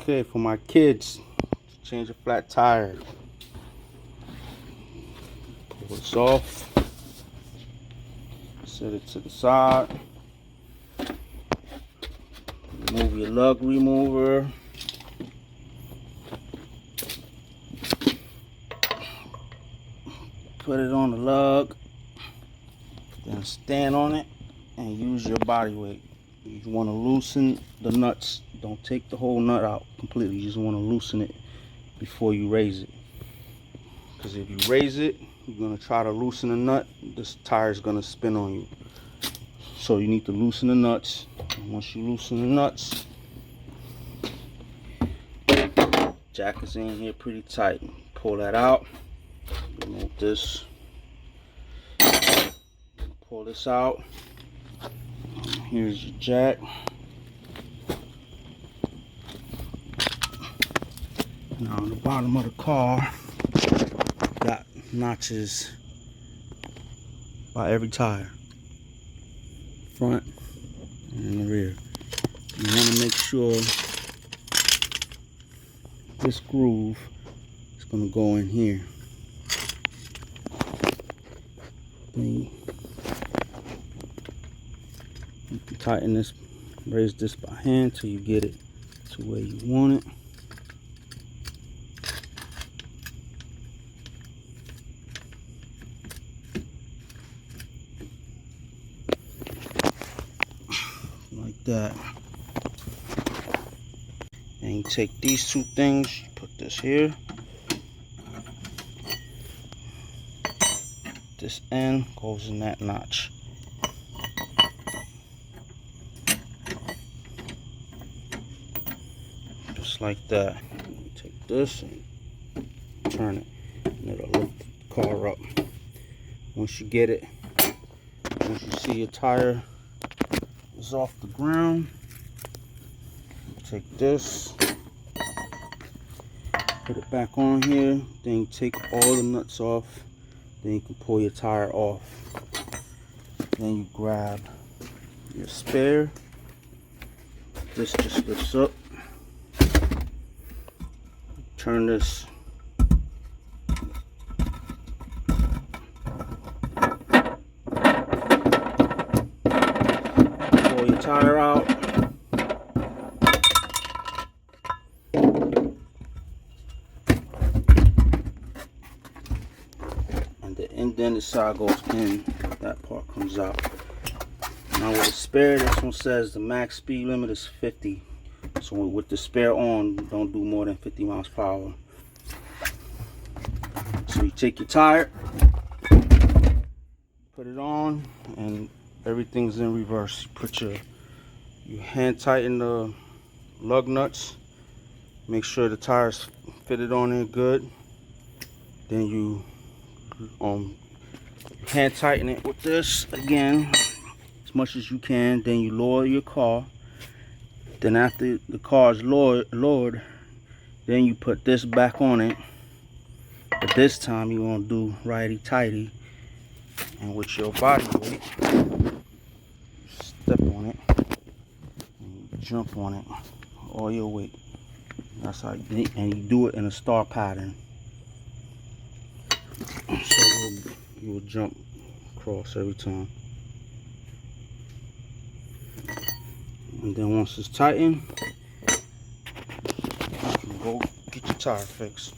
Okay, for my kids, change a flat tire. Pull this off. Set it to the side. Remove your lug remover. Put it on the lug. Then stand on it and use your body weight. You want to loosen the nuts. Don't take the whole nut out completely. You just want to loosen it before you raise it. Because if you raise it, you're going to try to loosen the nut, this tire is going to spin on you. So you need to loosen the nuts. And once you loosen the nuts, jack is in here pretty tight. Pull that out. Remove this. Pull this out. Here's your jack. Now on the bottom of the car, got notches by every tire, front and in the rear. You want to make sure this groove is going to go in here. Then you can tighten this, raise this by hand till you get it to where you want it. Like that. And you take these two things, put this here. This end goes in that notch. Just like that. You take this and turn it, and it'll lift the car up. Once you get it, once you see your tire is off the ground, take this, put it back on here, then you take all the nuts off, then you can pull your tire off. Then you grab your spare, this just lifts up, turn this pull your tire out. And the indented side goes in, that part comes out. Now with the spare, this one says the max speed limit is 50. So with the spare on, don't do more than 50 miles per hour. So you take your tire, put it on, and everything's in reverse. You hand tighten the lug nuts, make sure the tires fitted on there good. Then you hand tighten it with this again as much as you can. Then you lower your car. Then after the car is lowered, then you put this back on it. But this time you want to do righty-tighty, and with your body weight, step on it and you jump on it, all your weight. That's how you, and you do it in a star pattern. So you will jump across every time. And then once it's tightened, you can go get your tire fixed.